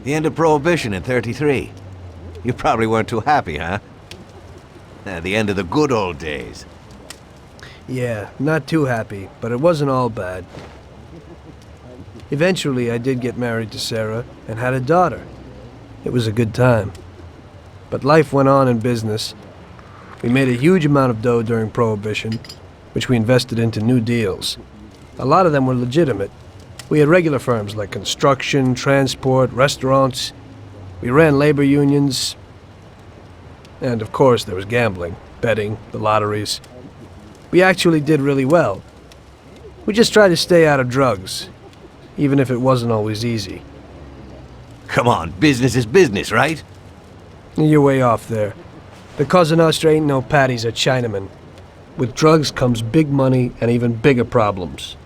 The end of Prohibition in '33. You probably weren't too happy, huh? The end of the good old days. Yeah, not too happy, but it wasn't all bad. Eventually, I did get married to Sarah and had a daughter. It was a good time. But life went on in business. We made a huge amount of dough during Prohibition, which we invested into new deals. A lot of them were legitimate. We had regular firms like construction, transport, restaurants. We ran labor unions. And of course, there was gambling, betting, the lotteries. We actually did really well. We just tried to stay out of drugs, even if it wasn't always easy. Come on, business is business, right? You're way off there. The Cosa Nostra ain't no patties or Chinamen. With drugs comes big money and even bigger problems.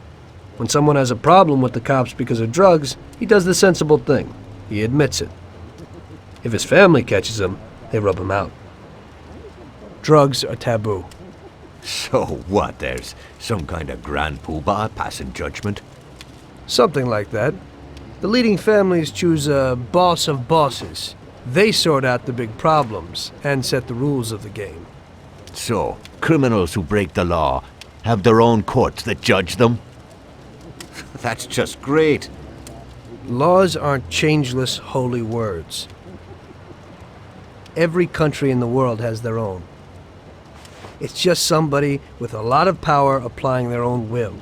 When someone has a problem with the cops because of drugs, he does the sensible thing. He admits it. If his family catches him, they rub him out. Drugs are taboo. So what, there's some kind of grand poobah passing judgment? Something like that. The leading families choose a boss of bosses. They sort out the big problems and set the rules of the game. So, criminals who break the law have their own courts that judge them? That's just great. Laws aren't changeless holy words. Every country in the world has their own. It's just somebody with a lot of power applying their own will.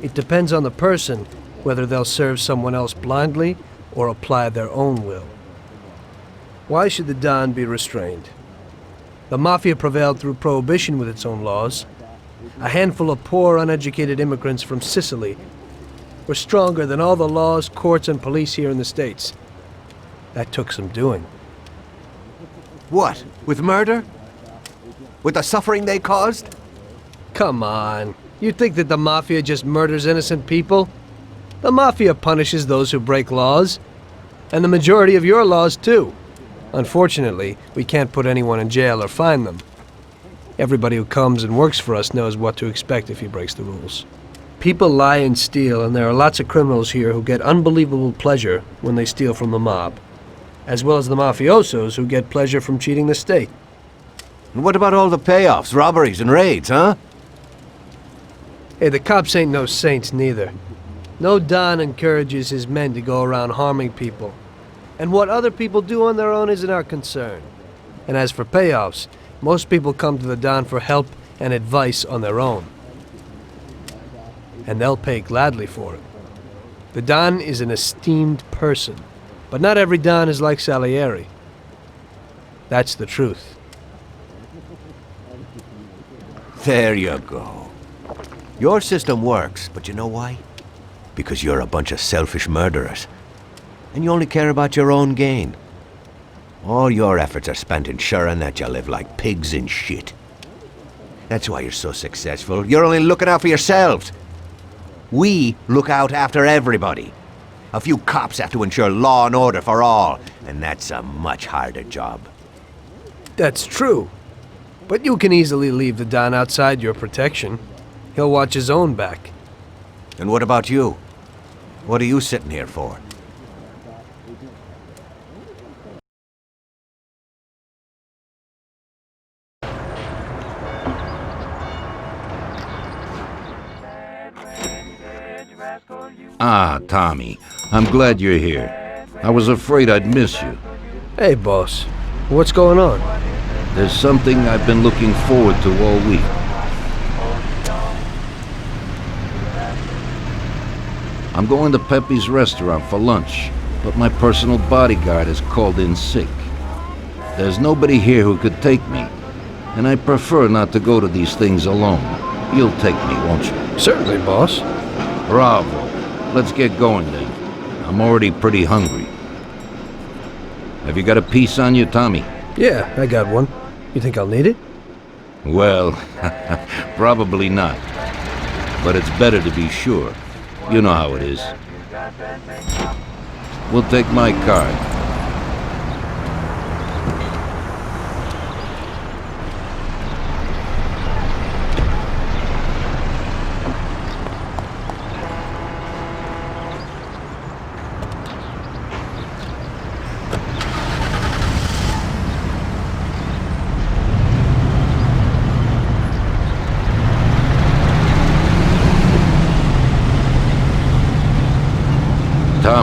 It depends on the person whether they'll serve someone else blindly or apply their own will. Why should the Don be restrained? The Mafia prevailed through Prohibition with its own laws. A handful of poor, uneducated immigrants from Sicily were stronger than all the laws, courts, and police here in the States. That took some doing. What? With murder? With the suffering they caused? Come on. You think that the Mafia just murders innocent people? The Mafia punishes those who break laws. And the majority of your laws, too. Unfortunately, we can't put anyone in jail or fine them. Everybody who comes and works for us knows what to expect if he breaks the rules. People lie and steal, and there are lots of criminals here who get unbelievable pleasure when they steal from the mob, as well as the mafiosos who get pleasure from cheating the state. And what about all the payoffs, robberies, and raids, huh? Hey, the cops ain't no saints neither. No Don encourages his men to go around harming people. And what other people do on their own isn't our concern. And as for payoffs, most people come to the Don for help and advice on their own. And they'll pay gladly for it. The Don is an esteemed person, but not every Don is like Salieri. That's the truth. There you go. Your system works, but you know why? Because you're a bunch of selfish murderers. And you only care about your own gain. All your efforts are spent ensuring that you live like pigs in shit. That's why you're so successful. You're only looking out for yourselves. We look out after everybody. A few cops have to ensure law and order for all, and that's a much harder job. That's true. But you can easily leave the Don outside your protection. He'll watch his own back. And what about you? What are you sitting here for? Ah, Tommy. I'm glad you're here. I was afraid I'd miss you. Hey, boss. What's going on? There's something I've been looking forward to all week. I'm going to Pepe's restaurant for lunch, but my personal bodyguard is called in sick. There's nobody here who could take me, and I prefer not to go to these things alone. You'll take me, won't you? Certainly, boss. Bravo. Let's get going then. I'm already pretty hungry. Have you got a piece on you, Tommy? Yeah, I got one. You think I'll need it? Well, probably not. But it's better to be sure. You know how it is. We'll take my card.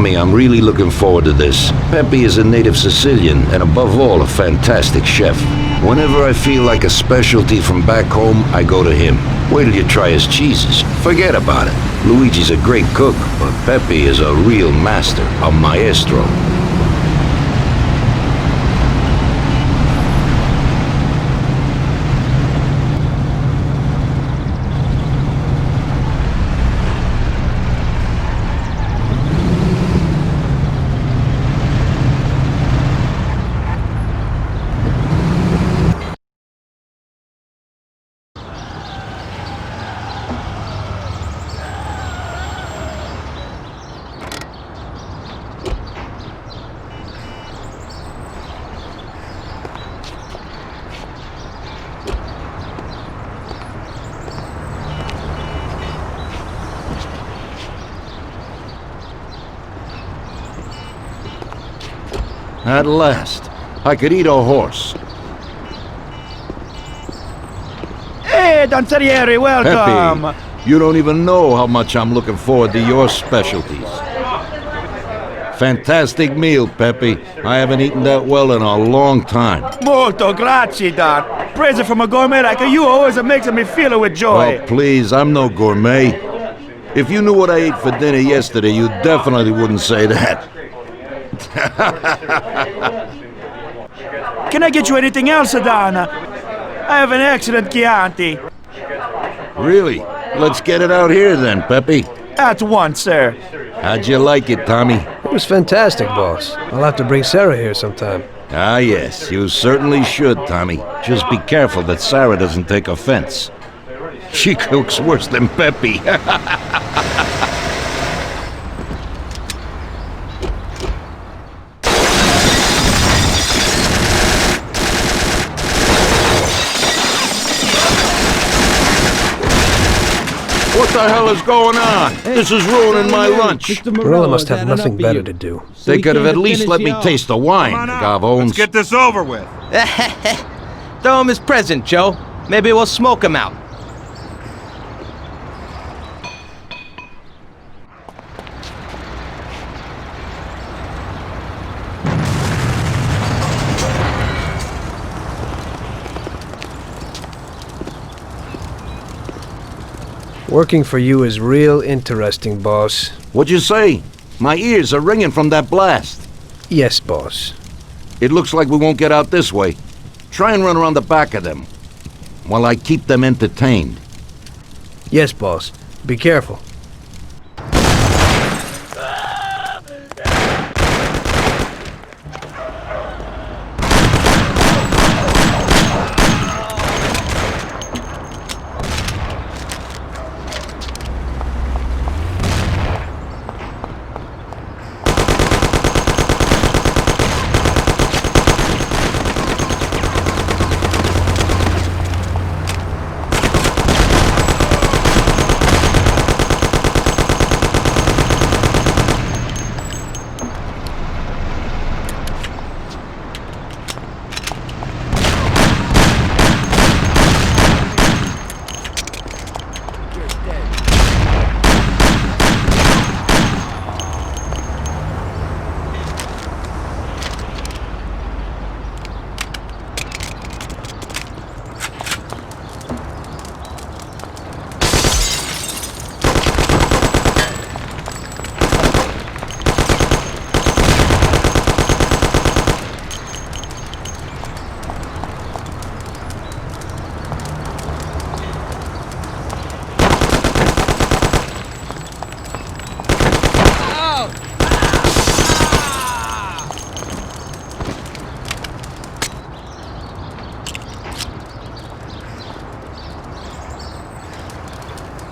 Tommy, I'm really looking forward to this. Pepe is a native Sicilian, and above all, a fantastic chef. Whenever I feel like a specialty from back home, I go to him. Wait till you try his cheeses. Forget about it. Luigi's a great cook, but Pepe is a real master, a maestro. At last, I could eat a horse. Hey, Danzarieri, welcome! Pepe, you don't even know how much I'm looking forward to your specialties. Fantastic meal, Pepe. I haven't eaten that well in a long time. Molto grazie, Don. Praise from a gourmet like you always makes me feel with joy. Oh, please, I'm no gourmet. If you knew what I ate for dinner yesterday, you definitely wouldn't say that. Can I get you anything else, Don? I have an excellent Chianti. Really? Let's get it out here then, Pepe. At once, sir. How'd you like it, Tommy? It was fantastic, boss. I'll have to bring Sarah here sometime. Ah, yes, you certainly should, Tommy. Just be careful that Sarah doesn't take offense. She cooks worse than Pepe. What the hell is going on? This is ruining my lunch. Marilla must have nothing better to do. They could have at least let me taste the wine, Gavones. Let's get this over with. Throw him his present, Joe. Maybe we'll smoke him out. Working for you is real interesting, boss. What'd you say? My ears are ringing from that blast. Yes, boss. It looks like we won't get out this way. Try and run around the back of them while I keep them entertained. Yes, boss. Be careful.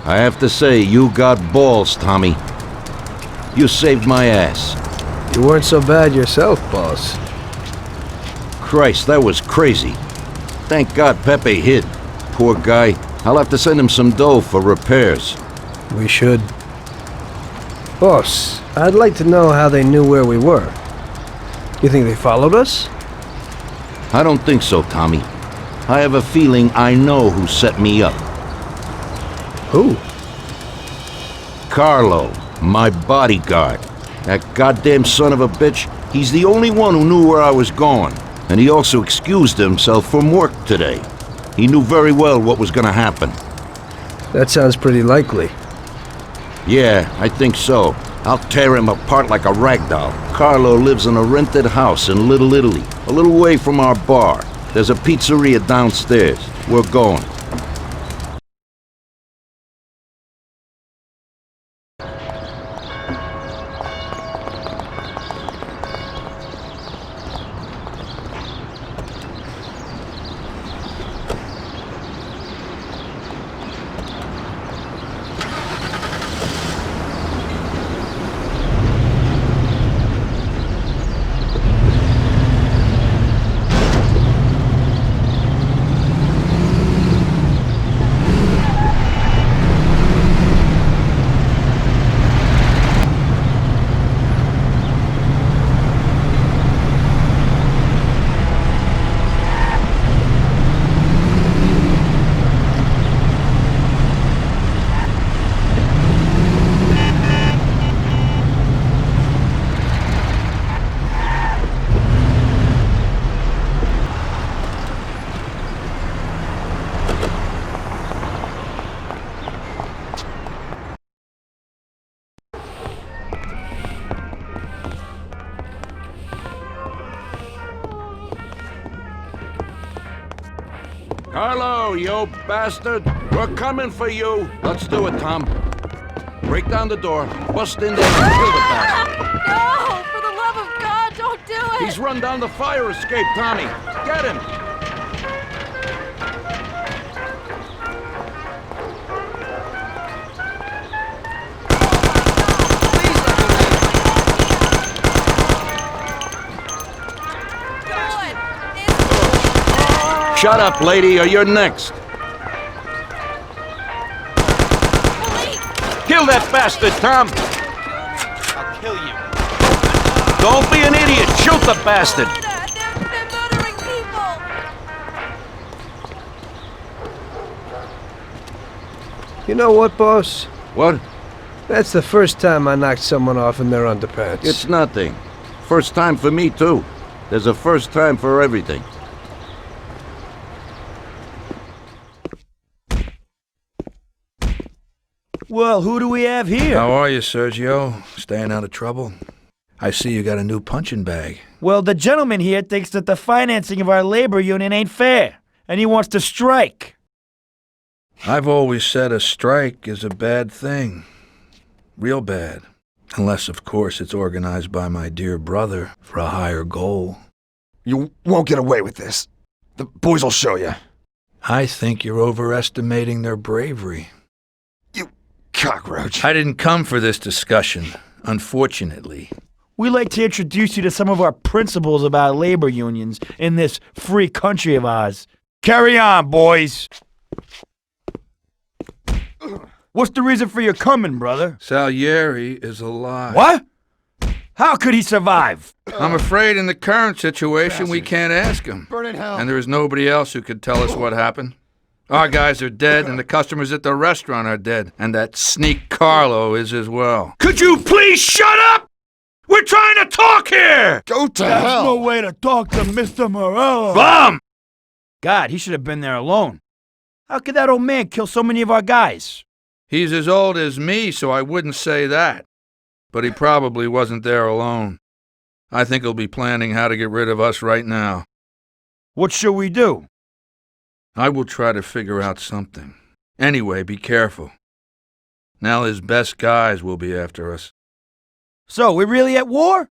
I have to say, you got balls, Tommy. You saved my ass. You weren't so bad yourself, boss. Christ, that was crazy. Thank God Pepe hid. Poor guy. I'll have to send him some dough for repairs. We should. Boss, I'd like to know how they knew where we were. You think they followed us? I don't think so, Tommy. I have a feeling I know who set me up. Who? Carlo, my bodyguard. That goddamn son of a bitch, he's the only one who knew where I was going. And he also excused himself from work today. He knew very well what was gonna happen. That sounds pretty likely. Yeah, I think so. I'll tear him apart like a rag doll. Carlo lives in a rented house in Little Italy, a little way from our bar. There's a pizzeria downstairs. We're going. Carlo, you bastard! We're coming for you! Let's do it, Tom. Break down the door, bust in there and kill the bastard. No! For the love of God, don't do it! He's run down the fire escape, Tommy. Get him! Shut up, lady, or you're next. Kill that bastard, Tom! I'll kill you. Don't be an idiot! Shoot the bastard! They're murdering people! You know what, boss? What? That's the first time I knocked someone off in their underpants. It's nothing. First time for me, too. There's a first time for everything. Well, who do we have here? How are you, Sergio? Staying out of trouble? I see you got a new punching bag. Well, the gentleman here thinks that the financing of our labor union ain't fair, and he wants to strike. I've always said a strike is a bad thing. Real bad. Unless, of course, it's organized by my dear brother for a higher goal. You won't get away with this. The boys will show you. I think you're overestimating their bravery. You cockroach. I didn't come for this discussion, unfortunately. We'd like to introduce you to some of our principles about labor unions in this free country of ours. Carry on, boys. What's the reason for your coming, brother? Salieri is alive. What? How could he survive? I'm afraid in the current situation we can't ask him. Burn in hell. And there is nobody else who could tell us what happened. Our guys are dead, and the customers at the restaurant are dead. And that sneak Carlo is as well. Could you please shut up? We're trying to talk here! Go to That's hell. no way to talk to Mr. Morello. Bum! God, he should have been there alone. How could that old man kill so many of our guys? He's as old as me, so I wouldn't say that. But he probably wasn't there alone. I think he'll be planning how to get rid of us right now. What should we do? I will try to figure out something. Anyway, be careful. Now his best guys will be after us. So, we're really at war?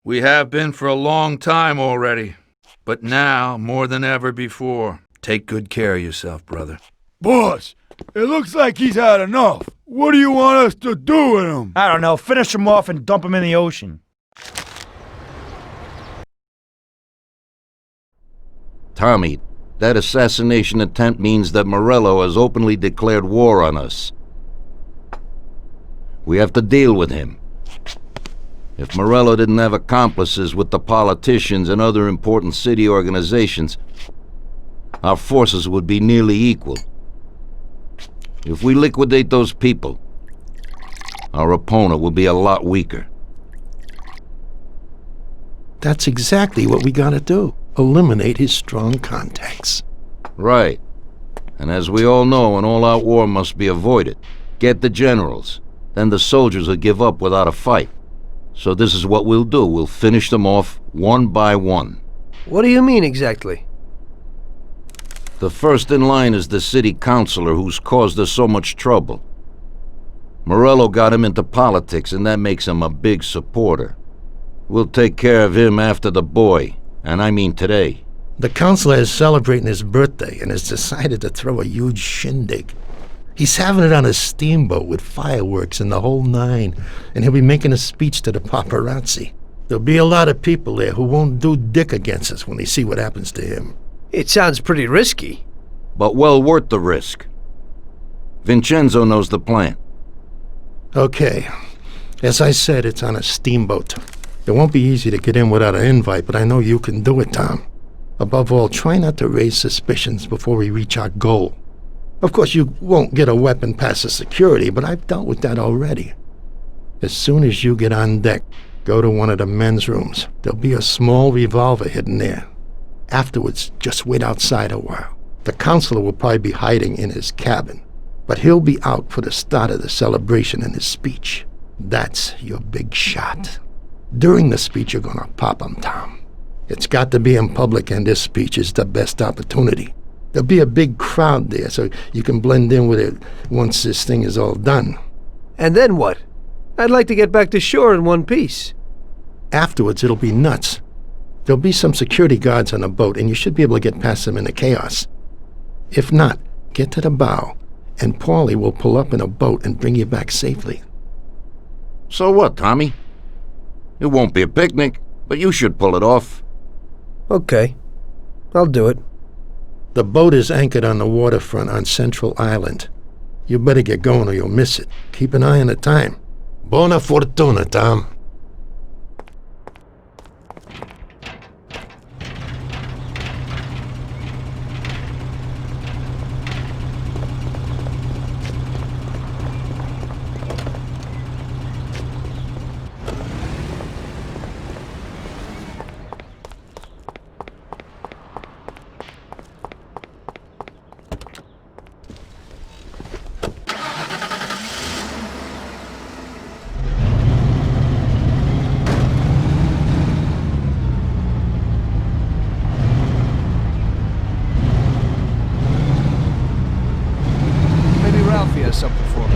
We have been for a long time already. But now, more than ever before, take good care of yourself, brother. Boss, it looks like he's had enough. What do you want us to do with him? I don't know. Finish him off and dump him in the ocean. Tommy, that assassination attempt means that Morello has openly declared war on us. We have to deal with him. If Morello didn't have accomplices with the politicians and other important city organizations, our forces would be nearly equal. If we liquidate those people, our opponent will be a lot weaker. That's exactly what we gotta do. Eliminate his strong contacts. Right. And as we all know, an all-out war must be avoided. Get the generals. Then the soldiers will give up without a fight. So this is what we'll do. We'll finish them off one by one. What do you mean exactly? The first in line is the city councilor who's caused us so much trouble. Morello got him into politics, and that makes him a big supporter. We'll take care of him after the boy, and I mean today. The counselor is celebrating his birthday and has decided to throw a huge shindig. He's having it on a steamboat with fireworks and the whole nine, and he'll be making a speech to the paparazzi. There'll be a lot of people there who won't do dick against us when they see what happens to him. It sounds pretty risky. But well worth the risk. Vincenzo knows the plan. Okay. As I said, it's on a steamboat. It won't be easy to get in without an invite, but I know you can do it, Tom. Above all, try not to raise suspicions before we reach our goal. Of course, you won't get a weapon past the security, but I've dealt with that already. As soon as you get on deck, go to one of the men's rooms. There'll be a small revolver hidden there. Afterwards, just wait outside a while. The counselor will probably be hiding in his cabin, but he'll be out for the start of the celebration and his speech. That's your big shot. During the speech, you're gonna pop him, Tom. It's got to be in public, and this speech is the best opportunity. There'll be a big crowd there, so you can blend in with it once this thing is all done. And then what? I'd like to get back to shore in one piece. Afterwards, it'll be nuts. There'll be some security guards on the boat, and you should be able to get past them in the chaos. If not, get to the bow, and Paulie will pull up in a boat and bring you back safely. So what, Tommy? It won't be a picnic, but you should pull it off. Okay. I'll do it. The boat is anchored on the waterfront on Central Island. You better get going or you'll miss it. Keep an eye on the time. Buona fortuna, Tom. Maybe Ralphie has something for me.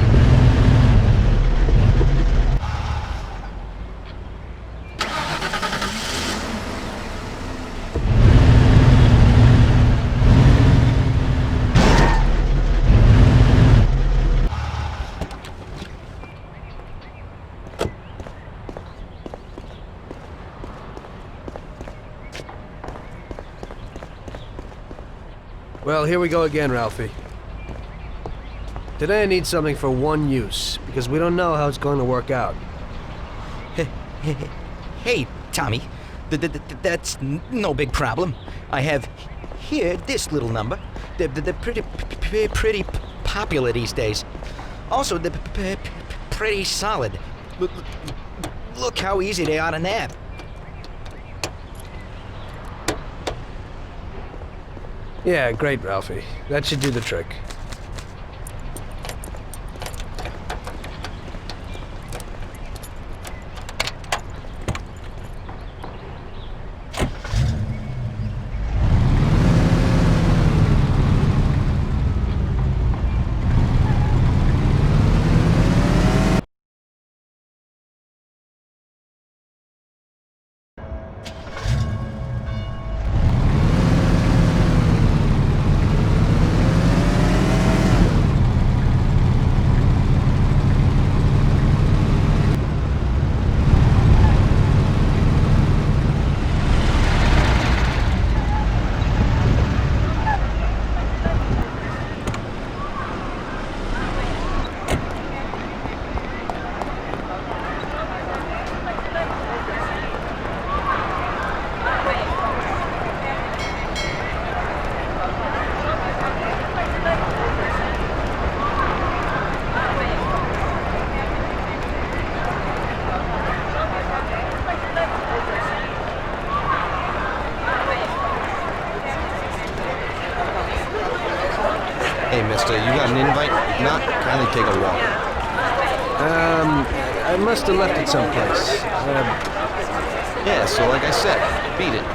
Well, here we go again, Ralphie. Today I need something for one use, because we don't know how it's going to work out. Hey, Tommy. That's no big problem. I have here this little number. They're pretty popular these days. Also, they're pretty solid. Look how easy they are to nab. Yeah, great, Ralphie. That should do the trick. Hey, mister, you got an invite? If not, kindly take a walk. I must have left it someplace. Yeah, so like I said, beat it.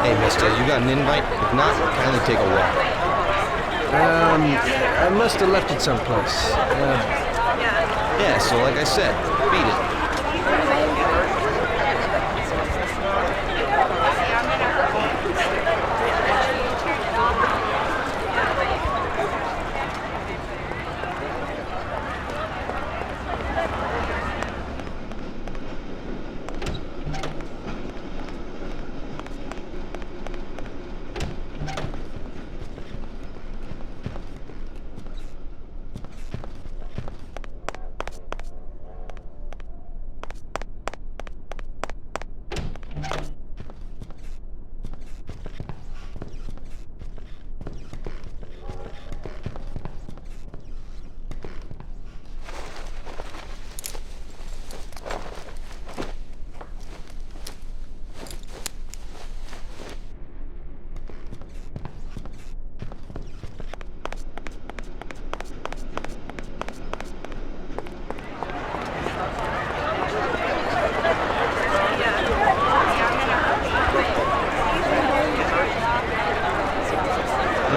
Hey, mister, you got an invite? If not, kindly take a walk. I must have left it someplace. Yeah, so like I said, beat it.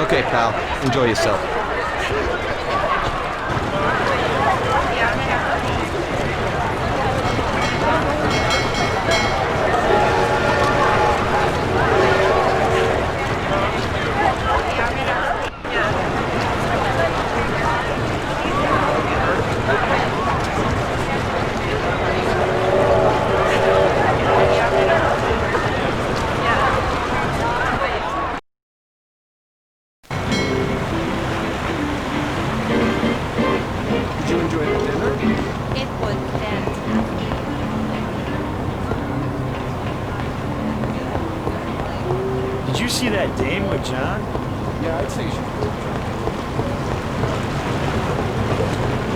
Okay, pal. Enjoy yourself. Did you enjoy the dinner? It was fantastic. Did you see that dame with John? Yeah, I'd say you should.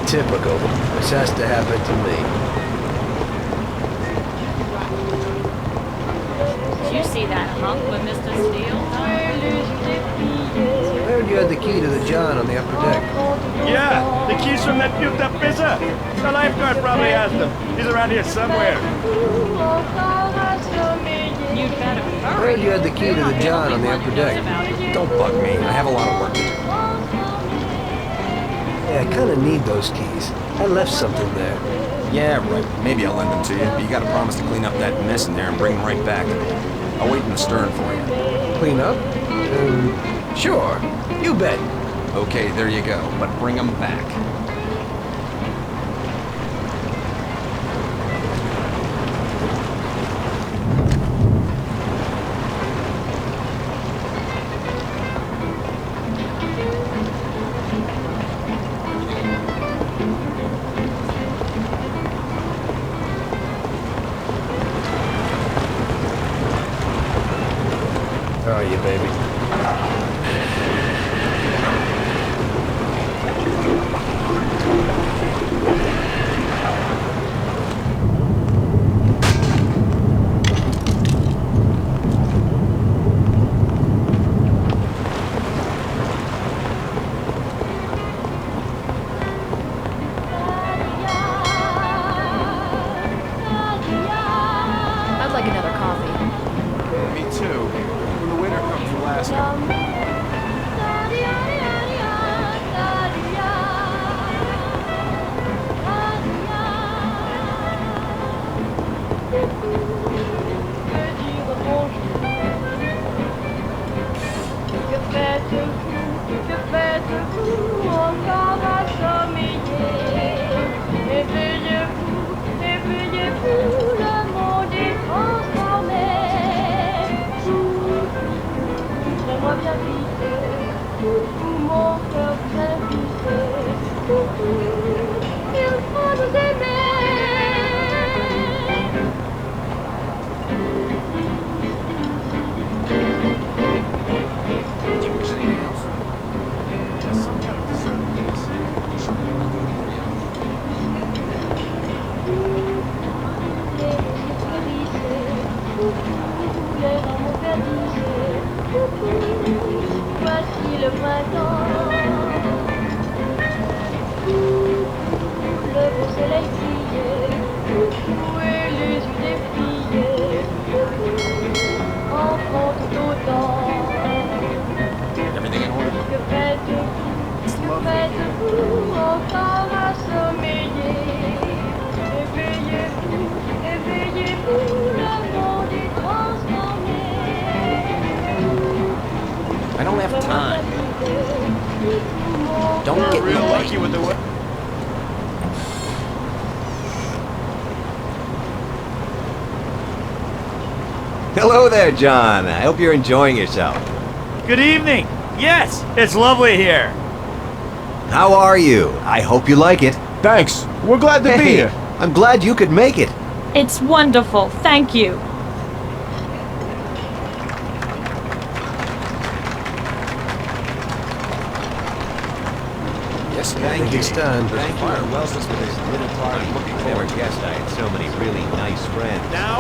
Typical. This has to happen to me. Did you see that hunk with Mr. Steele? I heard you had the key to the John on the upper deck. Yeah, the keys from that puked up pizza. The lifeguard probably has them. He's around here somewhere. You'd better I hurry. heard you had the key to the John on the upper deck. Don't bug me. I have a lot of work to do. Yeah, I kind of need those keys. I left something there. Yeah, right. Maybe I'll lend them to you, but you gotta promise to clean up that mess in there and bring them right back. I'll wait in the stern for you. Clean up? Sure. You bet. Okay, there you go. But bring them back. How are you, baby? I'd like another coffee. Me too. When the winter comes, we'll ask her. Voici le printemps. Le beau soleil brille. Où est les yeux des filles? Enfants tout autant. Everything in order? Que faites-vous encore à sommeiller? Éveillez-vous, éveillez-vous, le monde est transformé. I don't have time. Don't get in the way. Hello there, John. I hope you're enjoying yourself. Good evening. Yes, it's lovely here. How are you? I hope you like it. Thanks. We're glad to be Hey, here. I'm glad you could make it. It's wonderful. Thank you. Yes, Thank you. It's time. Thank you. Well, this was a little party. Never guessed I had so many really nice friends. Now,